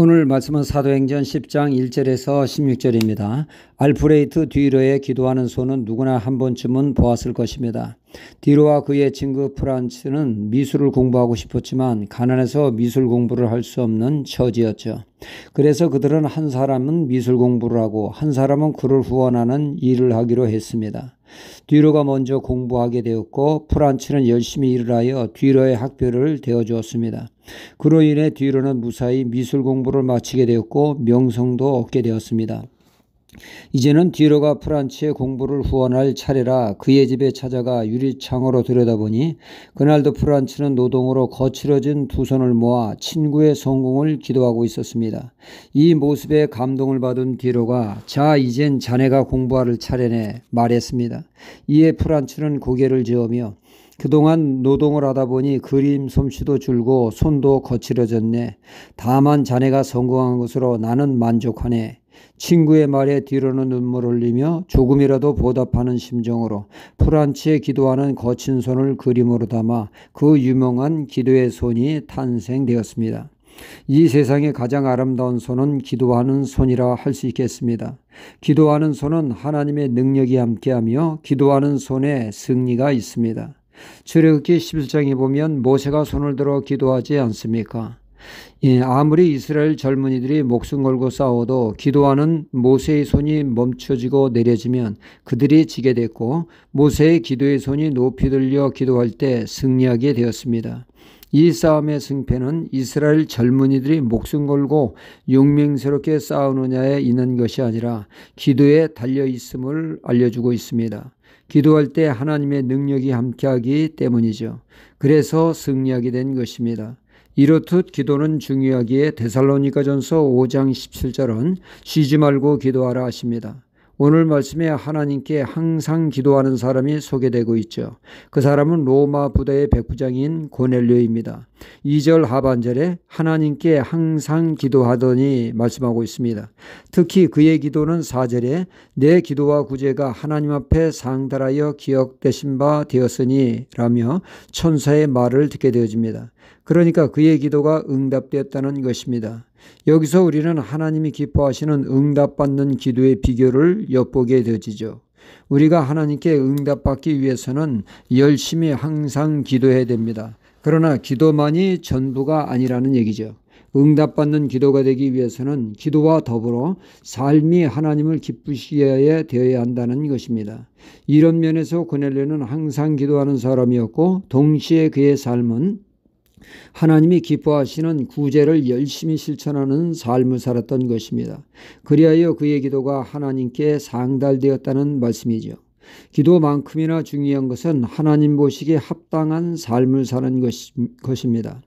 오늘 말씀은 사도행전 10장 1절에서 16절입니다. 알프레이트 뒤로의 기도하는 손은 누구나 한 번쯤은 보았을 것입니다. 디로와 그의 친구 프란츠는 미술을 공부하고 싶었지만 가난해서 미술 공부를 할 수 없는 처지였죠. 그래서 그들은 한 사람은 미술 공부를 하고 한 사람은 그를 후원하는 일을 하기로 했습니다. 디로가 먼저 공부하게 되었고 프란츠는 열심히 일을 하여 디로의 학비를 대어주었습니다. 그로 인해 디로는 무사히 미술 공부를 마치게 되었고 명성도 얻게 되었습니다. 이제는 디로가 프란츠의 공부를 후원할 차례라 그의 집에 찾아가 유리창으로 들여다보니 그날도 프란츠는 노동으로 거칠어진 두 손을 모아 친구의 성공을 기도하고 있었습니다. 이 모습에 감동을 받은 디로가 자 이젠 자네가 공부할 차례네 말했습니다. 이에 프란츠는 고개를 저으며 그동안 노동을 하다 보니 그림 솜씨도 줄고 손도 거칠어졌네. 다만 자네가 성공한 것으로 나는 만족하네. 친구의 말에 디로는 눈물을 흘리며 조금이라도 보답하는 심정으로 프란츠의 기도하는 거친 손을 그림으로 담아 그 유명한 기도의 손이 탄생되었습니다. 이 세상에 가장 아름다운 손은 기도하는 손이라 할 수 있겠습니다. 기도하는 손은 하나님의 능력이 함께하며 기도하는 손에 승리가 있습니다. 출애굽기 11장에 보면 모세가 손을 들어 기도하지 않습니까? 아무리 이스라엘 젊은이들이 목숨 걸고 싸워도 기도하는 모세의 손이 멈춰지고 내려지면 그들이 지게 됐고 모세의 기도의 손이 높이 들려 기도할 때 승리하게 되었습니다. 이 싸움의 승패는 이스라엘 젊은이들이 목숨 걸고 용맹스럽게 싸우느냐에 있는 것이 아니라 기도에 달려있음을 알려주고 있습니다. 기도할 때 하나님의 능력이 함께하기 때문이죠. 그래서 승리하게 된 것입니다. 이렇듯 기도는 중요하기에 데살로니가전서 5장 17절은 쉬지 말고 기도하라 하십니다. 오늘 말씀에 하나님께 항상 기도하는 사람이 소개되고 있죠. 그 사람은 로마 부대의 백부장인 고넬료입니다. 2절 하반절에 하나님께 항상 기도하더니 말씀하고 있습니다. 특히 그의 기도는 4절에 내 기도와 구제가 하나님 앞에 상달하여 기억되신 바 되었으니 라며 천사의 말을 듣게 되어집니다. 그러니까 그의 기도가 응답되었다는 것입니다. 여기서 우리는 하나님이 기뻐하시는 응답받는 기도의 비결을 엿보게 되어지죠. 우리가 하나님께 응답받기 위해서는 열심히 항상 기도해야 됩니다. 그러나 기도만이 전부가 아니라는 얘기죠. 응답받는 기도가 되기 위해서는 기도와 더불어 삶이 하나님을 기쁘시게 되어야 한다는 것입니다. 이런 면에서 고넬료는 항상 기도하는 사람이었고 동시에 그의 삶은 하나님이 기뻐하시는 구제를 열심히 실천하는 삶을 살았던 것입니다. 그리하여 그의 기도가 하나님께 상달되었다는 말씀이죠. 기도만큼이나 중요한 것은 하나님 보시기에 합당한 삶을 사는 것입니다.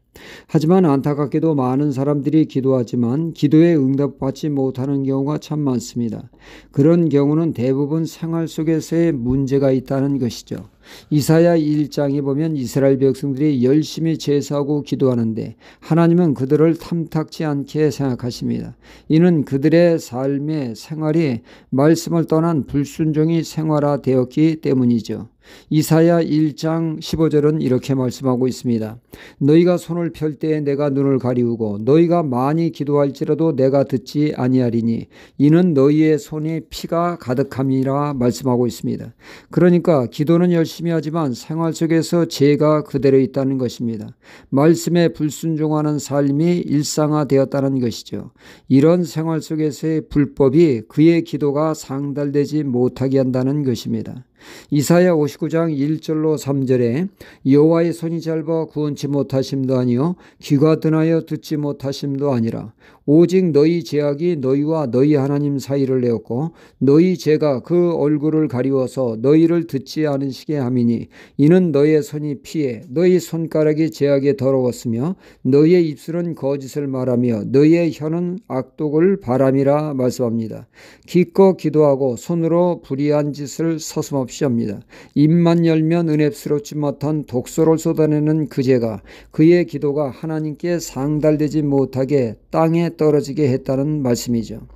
하지만 안타깝게도 많은 사람들이 기도하지만 기도에 응답받지 못하는 경우가 참 많습니다. 그런 경우는 대부분 생활 속에서의 문제가 있다는 것이죠. 이사야 1장에 보면 이스라엘 백성들이 열심히 제사하고 기도하는데 하나님은 그들을 탐탁지 않게 생각하십니다. 이는 그들의 삶의 생활이 말씀을 떠난 불순종이 생활화되었기 때문이죠. 이사야 1장 15절은 이렇게 말씀하고 있습니다. 너희가 손을 펼 때에 내가 눈을 가리우고 너희가 많이 기도할지라도 내가 듣지 아니하리니 이는 너희의 손에 피가 가득함이라 말씀하고 있습니다. 그러니까 기도는 열심히 하지만 생활 속에서 죄가 그대로 있다는 것입니다. 말씀에 불순종하는 삶이 일상화되었다는 것이죠. 이런 생활 속에서의 불법이 그의 기도가 상달되지 못하게 한다는 것입니다. 이사야 59장 1절로 3절에 여호와의 손이 짧아 구원치 못하심도 아니요 귀가 둔하여 듣지 못하심도 아니라 오직 너희 죄악이 너희와 너희 하나님 사이를 내었고 너희 죄가 그 얼굴을 가리워서 너희를 듣지 않으시게 함이니 이는 너희의 손이 피해 너희 손가락이 죄악에 더러웠으며 너희의 입술은 거짓을 말하며 너희의 혀는 악독을 바람이라 말씀합니다. 기껏 기도하고 손으로 불의한 짓을 서슴없이 합니다. 입만 열면 은혜스럽지 못한 독소를 쏟아내는 그 죄가 그의 기도가 하나님께 상달되지 못하게 땅에 떨어지게 했다는 말씀이죠.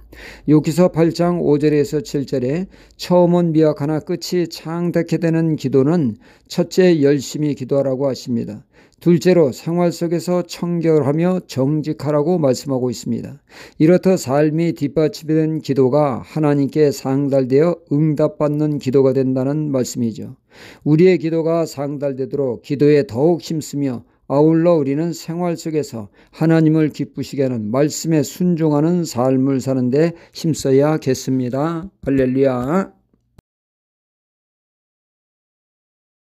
욥기서 8장 5절에서 7절에 처음은 미약하나 끝이 창대케 되는 기도는 첫째 열심히 기도하라고 하십니다. 둘째로 생활 속에서 청결하며 정직하라고 말씀하고 있습니다. 이렇듯 삶이 뒷받침된 기도가 하나님께 상달되어 응답받는 기도가 된다는 말씀이죠. 우리의 기도가 상달되도록 기도에 더욱 힘쓰며 아울러 우리는 생활 속에서 하나님을 기쁘시게 하는 말씀에 순종하는 삶을 사는 데 힘써야겠습니다. 할렐루야.